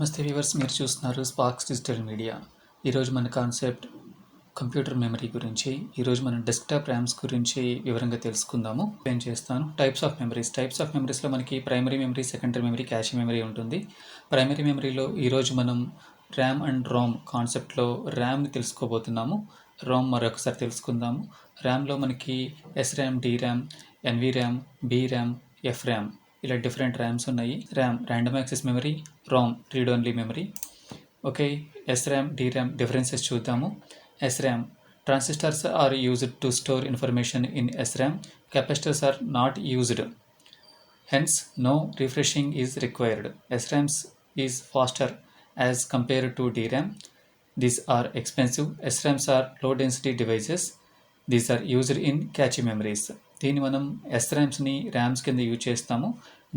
నమస్తే వ్యూవర్స్, మీరు చూస్తున్నారు స్పార్క్స్ డిజిటల్ మీడియా. ఈరోజు మన కాన్సెప్ట్ కంప్యూటర్ మెమరీ గురించి. ఈరోజు మనం డెస్క్టాప్ ర్యామ్స్ గురించి వివరంగా తెలుసుకుందాము. నేను చేస్తాను. టైప్స్ ఆఫ్ మెమరీస్లో మనకి primary memory, secondary memory, cash memory ఉంటుంది. ప్రైమరీ మెమరీలో ఈరోజు మనం ర్యామ్ అండ్ రోమ్ కాన్సెప్ట్లో ర్యామ్ని తెలుసుకోబోతున్నాము. రోమ్ మరొకసారి తెలుసుకుందాము. ర్యామ్లో మనకి SRAM, DRAM, NVRAM, BRAM, FRAM ఇలా డిఫరెంట్ ర్యామ్స్ ఉన్నాయి. RAM random access memory, Rome read only memory. Okay, SRAM, DRAM differences చూద్దాము. SRAM transistors are used to store information in SRAM. Capacitors are not used. Hence, no refreshing is required. SRAM is faster as compared to DRAM. These are expensive. SRAMs are low density devices. These are used in cache memories. దీన్ని మనం SRAMsని RAMs కింద use చేస్తాము.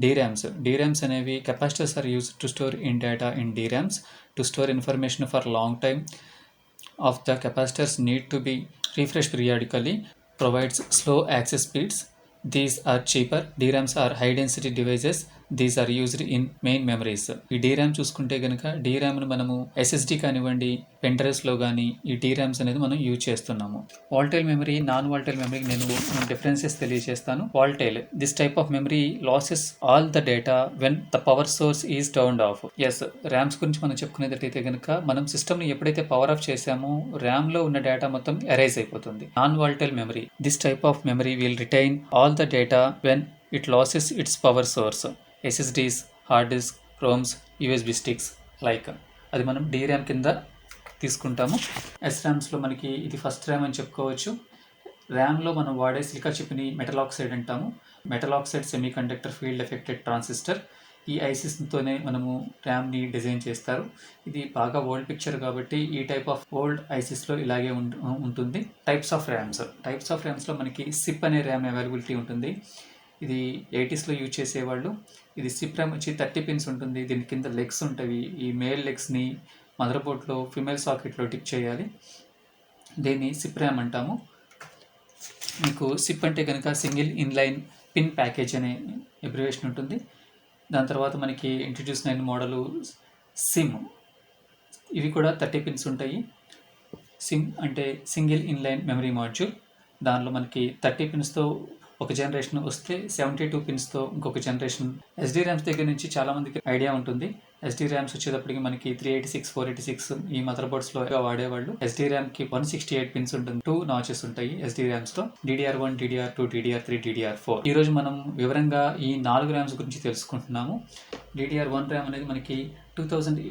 DRAMs అనేవి capacitors are use to store in data in DRAMs to store information for long time. Of the capacitors need to be refreshed periodically, provides slow access speeds. These are cheaper. DRAMs are high density devices. These are used in main memories. ఈ DRAM చూసుకుంటే కనుక DRAMను మనము SSD కానివ్వండి, pen డ్రైవ్స్లో కానీ ఈ DRAMs అనేది మనం use చేస్తున్నాము. వాల్టైల్ మెమరీ, నాన్ వాల్టైల్ మెమరీకి నేను డిఫరెన్సెస్ తెలియజేస్తాను. Volatile, this type of memory loses all the data when the power source is turned off. Yes, RAMs గురించి మనం చెప్పుకునేటట్టయితే కనుక మనం సిస్టమ్ని ఎప్పుడైతే పవర్ ఆఫ్ చేసామో ర్యామ్లో ఉన్న డేటా మొత్తం ఎరైజ్ అయిపోతుంది. Non wall tile memory, this type of memory will retain all the data when it losses its power source. SSDs, hard disk, ROMs, USB sticks like అది మనం DRAM కింద తీసుకుంటాము. SRAMస్లో మనకి ఇది ఫస్ట్ ర్యామ్ అని చెప్పుకోవచ్చు. ర్యామ్లో మనం వాడే సిలికా చిప్ని మెటల్ ఆక్సైడ్ అంటాము. Metal oxide semi conductor field affected transistor. ఈ ఐసిస్తోనే మనము ర్యామ్ని డిజైన్ చేస్తారు. ఇది బాగా ఓల్డ్ పిక్చర్ కాబట్టి ఈ టైప్ ఆఫ్ ఓల్డ్ ఐసిస్లో ఇలాగే ఉంటుంది. టైప్స్ ఆఫ్ ర్యామ్స్లో మనకి సిప్ అనే ర్యామ్ అవైలబిలిటీ ఉంటుంది. ఇది 80sలో యూజ్ చేసేవాళ్ళు. ఇది సిప్ ర్యామ్ వచ్చి 30 పిన్స్ ఉంటుంది. దీని కింద లెగ్స్ ఉంటాయి. ఈ మేల్ లెగ్స్ని మదర్ బోర్డ్లో ఫిమేల్ సాకెట్లో టిక్ చేయాలి. దీన్ని సిప్ ర్యామ్ అంటాము. మీకు సిప్ అంటే కనుక సింగిల్ ఇన్లైన్ పిన్ ప్యాకేజ్ అనే అబ్రివేషన్ ఉంటుంది. దాని తర్వాత మనకి ఇంట్రడ్యూస్ అయిన మోడలు సిమ్. ఇవి కూడా 30 పిన్స్ ఉంటాయి. సిమ్ అంటే సింగిల్ ఇన్లైన్ మెమరీ మాడ్యూల్. దానిలో మనకి 30 పిన్స్తో ఒక జనరేషన్ వస్తే 72 పిన్స్తో ఇంకొక జనరేషన్. SD ర్యామ్స్ దగ్గర నుంచి చాలామందికి ఐడియా ఉంటుంది. SD ర్యామ్స్ వచ్చేటప్పటికి మనకి 386, 486 ఈ మదర్ బోర్డ్స్లో వాడేవాళ్ళు. SD ర్యామ్కి 168 పిన్స్ ఉంటుంది. 2 నాచెస్ ఉంటాయి SD ర్యామ్స్లో. DDR1, DDR2, DDR3, DDR4. ఈరోజు మనం వివరంగా ఈ 4 ర్యామ్స్ గురించి తెలుసుకుంటున్నాము. DDR1 ర్యామ్ అనేది మనకి 2000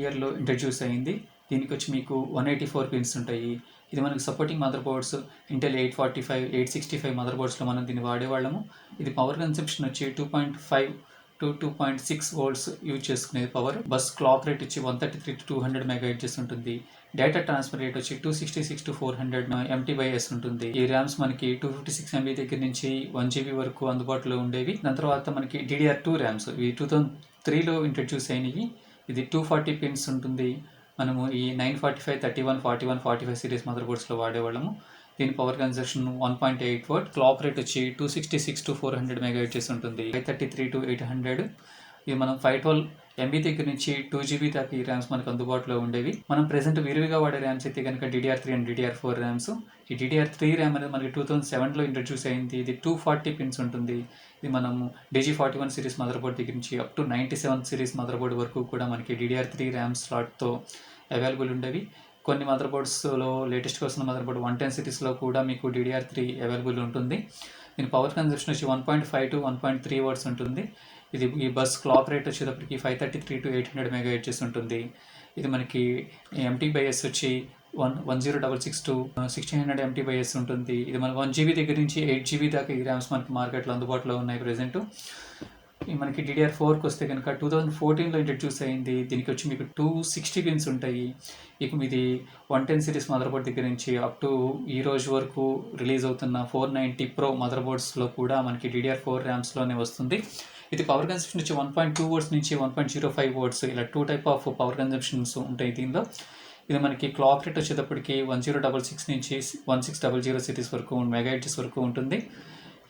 ఇయర్లో ఇంట్రడ్యూస్ అయింది. దీనికి వచ్చి మీకు 184 పిన్స్ ఉంటాయి. ఇది మనకి సపోర్టింగ్ మదర్ బోర్డ్స్ ఇంటెల్ 845, 865 మదర్ బోర్డ్స్లో మనం దీన్ని వాడేవాళ్ళము. ఇది పవర్ కన్సంప్షన్ వచ్చి 2.5 to 2.6 volts యూజ్ చేసుకునేది పవర్. బస్ క్లాక్ రేట్ వచ్చి 133 to 200 MHz ఉంటుంది. డేటా ట్రాన్స్ఫర్ రేట్ వచ్చి 266 to 400 MT/s ఉంటుంది. ఈ ర్యామ్స్ మనకి 256 MB దగ్గర నుంచి 1 GB వరకు అందుబాటులో ఉండేవి. దాని తర్వాత మనకి DDR2 ర్యామ్స్ ఇవి 2003లో ఇంట్రడ్యూస్ అయినవి. ఇది 240 పిన్స్ ఉంటుంది. మనము ఈ 945, 31, 41, 45 సిరీస్ మదర్ బోర్డ్స్లో వాడేవాళ్ళము. దీని power consumption 1.8 watt. Clock rate వచ్చి 266 to 400 MHz ఉంటుంది. 533 to 800. ఇది మనం 512 MB దగ్గర నుంచి 2 GB దాకా ఈ ర్యామ్స్ మనకు అందుబాటులో ఉండేవి. మనం ప్రెసెంట్ విరివిగా వాడే ర్యామ్స్ అయితే కనుక DDR3 అండ్ DDR4 ర్యామ్స్. ఈ DDR3 ర్యామ్ అనేది మనకి 2007లో ఇంట్రడ్యూస్ అయింది. ఇది 240 పిన్స్ ఉంటుంది. ఇది మనము DG41 సిరీస్ మదర్ బోర్డ్ దగ్గర నుంచి up to 97 series mother board వరకు కూడా మనకి DDR3 ర్యామ్ స్లాట్తో అవైలబుల్ ఉండేవి. కొన్ని మదర్ బోర్డ్స్లో లేటెస్ట్గా వస్తున్న మదర్ బోర్డ్ 110 సిరీస్లో కూడా మీకు DDR3 అవైలబుల్ ఉంటుంది. దీని పవర్ కన్సంప్షన్ వచ్చి 1.5 to 1.3 watts ఉంటుంది. ఇది ఈ బస్ క్లాక్ రేట్ వచ్చేటప్పటికి 533 to 800 MHz ఉంటుంది. ఇది మనకి MT/s వచ్చి 1066 to 1600 MT/s ఉంటుంది. ఇది మన 1 GB దగ్గర నుంచి 8 GB దాకా ఈ ర్యామ్స్ మనకి మార్కెట్లో అందుబాటులో ఉన్నాయి ప్రెజెంట్. మనకి DDR4కి వస్తే కనుక 2014లో ఇంట్రడ్యూస్ అయింది. దీనికి వచ్చి మీకు 260 పిన్స్ ఉంటాయి. ఇక ఇది 110 సిరీస్ మదర్ బోర్డ్ దగ్గర నుంచి అప్ టు ఈ రోజు వరకు రిలీజ్ అవుతున్న 490 Pro మదర్ బోర్డ్స్లో కూడా మనకి DDR4 ర్యామ్స్లోనే వస్తుంది. ఇది పవర్ కన్సంప్షన్ వచ్చి 1.2 watts నుంచి 1.05 watts ఇలా 2 టైప్ ఆఫ్ పవర్ కన్సంప్షన్స్ ఉంటాయి దీనిలో. ఇది మనకి క్లాక్ రేట్ వచ్చేటప్పటికి 1066 నుంచి 1600 సిరీస్ వరకు MHz వరకు ఉంటుంది.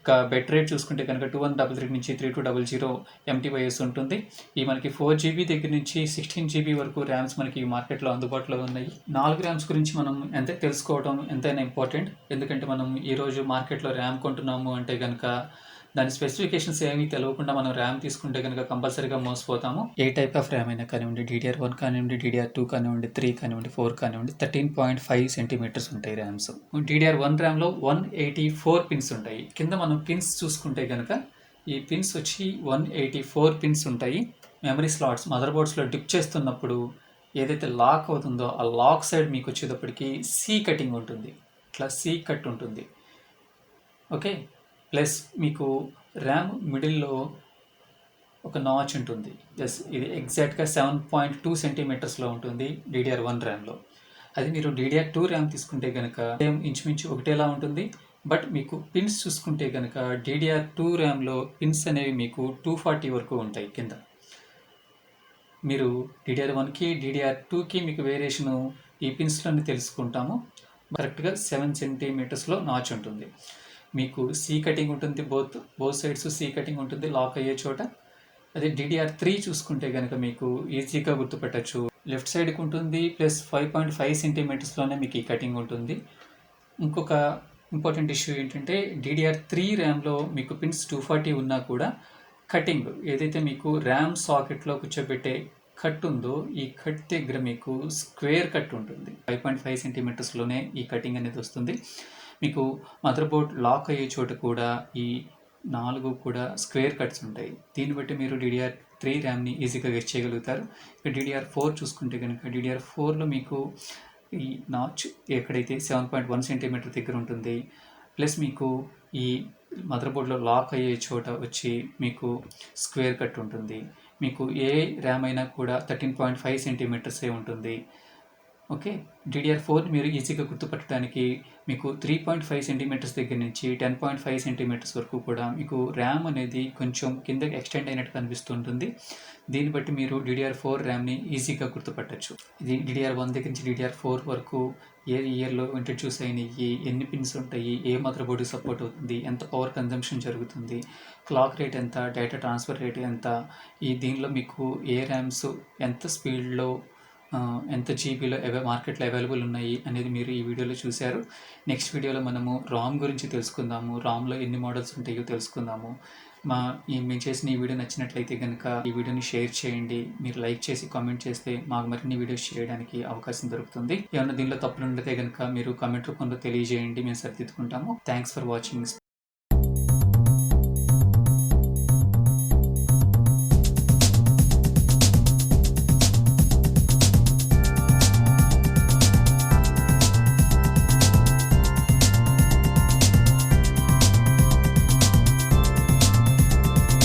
ఒక బెట్ రేట్ చూసుకుంటే కనుక 2133 నుంచి 3200 MTYS ఉంటుంది. ఈ మనకి 4GB దగ్గర నుంచి 16GB వరకు ర్యామ్స్ మనకి మార్కెట్లో అందుబాటులో ఉన్నాయి. 4 ర్యామ్స్ గురించి మనం ఎంత తెలుసుకోవడం ఎంతైనా ఇంపార్టెంట్. ఎందుకంటే మనం ఈరోజు మార్కెట్లో ర్యామ్ కొంటున్నాము అంటే కనుక దాని స్పెసిఫికేషన్స్ ఏమీ తెలియకుండా మనం ర్యామ్ తీసుకుంటే కనుక కంపల్సరీగా మోసపోతాము. ఏ టైప్ ఆఫ్ ర్యామ్ అయినా కానివ్వండి, DDR1 కానివ్వండి, DDR2 కానివ్వండి, 3 కానివ్వండి, 4 కానివ్వండి, 13.5 సెంటీమీటర్స్ ఉంటాయి ర్యామ్స్. DDR1 ర్యామ్లో 184 పిన్స్ ఉంటాయి. కింద మనం పిన్స్ చూసుకుంటే కనుక ఈ పిన్స్ వచ్చి 184 పిన్స్ ఉంటాయి. మెమరీ స్లాట్స్ మదర్ బోర్డ్స్లో డిప్ చేస్తున్నప్పుడు ఏదైతే లాక్ అవుతుందో ఆ లాక్ సైడ్ మీకు వచ్చేటప్పటికి సి కటింగ్ ఉంటుంది. ఇట్లా సి కట్ ఉంటుంది. ఓకే, ప్లస్ మీకు ర్యామ్ మిడిల్లో ఒక నాచ్ ఉంటుంది. ఇది ఎగ్జాక్ట్గా 7.2 సెంటీమీటర్స్లో ఉంటుంది DDR1 ర్యామ్లో. అది మీరు DDR2 ర్యామ్ తీసుకుంటే కనుక ఇంచుమించు ఒకటేలా ఉంటుంది. బట్ మీకు పిన్స్ చూసుకుంటే కనుక DDR2 ర్యామ్లో పిన్స్ అనేవి మీకు 240 వరకు ఉంటాయి కింద. మీరు DDR1కి DDR2కి మీకు వేరియేషను ఈ పిన్స్లోనే తెలుసుకుంటాము. కరెక్ట్గా 7 సెంటీమీటర్స్లో నాచ్ ఉంటుంది. మీకు సి కటింగ్ ఉంటుంది, బోత్ సైడ్స్ సి కటింగ్ ఉంటుంది లాక్ అయ్యే చోట. అదే DDR3 చూసుకుంటే కనుక మీకు ఈజీగా గుర్తుపెట్టచ్చు. లెఫ్ట్ సైడ్కి ఉంటుంది, ప్లస్ 5.5 సెంటీమీటర్స్లోనే మీకు ఈ కటింగ్ ఉంటుంది. ఇంకొక ఇంపార్టెంట్ ఇష్యూ ఏంటంటే DDR3 ర్యామ్లో మీకు పిన్స్ 240 ఉన్నా కూడా కటింగ్ ఏదైతే మీకు ర్యామ్ సాకెట్లో కూర్చోబెట్టే కట్ ఉందో ఈ కట్ దగ్గర మీకు స్క్వేర్ కట్ ఉంటుంది. 5.5 సెంటీమీటర్స్లోనే ఈ కటింగ్ అనేది వస్తుంది. మీకు మదర్ బోర్డ్ లాక్ అయ్యే చోట కూడా ఈ 4 కూడా స్క్వేర్ కట్స్ ఉంటాయి. దీన్ని బట్టి మీరు DDR3 ర్యామ్ని ఈజీగా గెస్ చేయగలుగుతారు. ఇక DDR4 చూసుకుంటే కనుక DDR4లో మీకు ఈ నాచ్ ఎక్కడైతే 7.1 సెంటీమీటర్ దగ్గర ఉంటుంది. ప్లస్ మీకు ఈ మదర్ బోర్డ్లో లాక్ అయ్యే చోట వచ్చి మీకు స్క్వేర్ కట్ ఉంటుంది. మీకు ఏ ర్యామ్ అయినా కూడా 13.5 సెంటీమీటర్సే ఉంటుంది. ఓకే, DDR4 మీరు ఈజీగా గుర్తుపట్టడానికి మీకు 3.5 సెంటీమీటర్స్ దగ్గర నుంచి 10.5 సెంటీమీటర్స్ వరకు కూడా మీకు ర్యామ్ అనేది కొంచెం కిందకి ఎక్స్టెండ్ అయినట్టు కనిపిస్తుంటుంది. దీన్ని బట్టి మీరు DDR4 ర్యామ్ని ఈజీగా గుర్తుపట్టచ్చు. ఇది DDR1 దగ్గర నుంచి DDR4 వరకు ఏ ఇయర్లో ఇంట్రడ్యూస్ అయినాయి, ఎన్ని పిన్స్ ఉంటాయి, ఏ మదర్ బోర్డు సపోర్ట్ అవుతుంది, ఎంత పవర్ కన్జంప్షన్ జరుగుతుంది, క్లాక్ రేట్ ఎంత, డేటా ట్రాన్స్ఫర్ రేట్ ఎంత, దీనిలో మీకు ఏ ర్యామ్స్ ఎంత స్పీడ్లో ఎంత జీబీలో మార్కెట్లో అవైలబుల్ ఉన్నాయి అనేది మీరు ఈ వీడియోలో చూశారు. నెక్స్ట్ వీడియోలో మనము రామ్ గురించి తెలుసుకుందాము. రామ్లో ఎన్ని మోడల్స్ ఉంటాయో తెలుసుకుందాము. మేము చేసిన ఈ వీడియో నచ్చినట్లయితే కనుక ఈ వీడియోని షేర్ చేయండి. మీరు లైక్ చేసి కామెంట్ చేస్తే మాకు మరిన్ని వీడియోస్ చేయడానికి అవకాశం దొరుకుతుంది. ఏమన్నా దీనిలో తప్పులు ఉంటే కనుక మీరు కామెంట్ రూపంలో తెలియజేయండి, మేము సరిదిద్దుకుంటాము. Thanks for watching.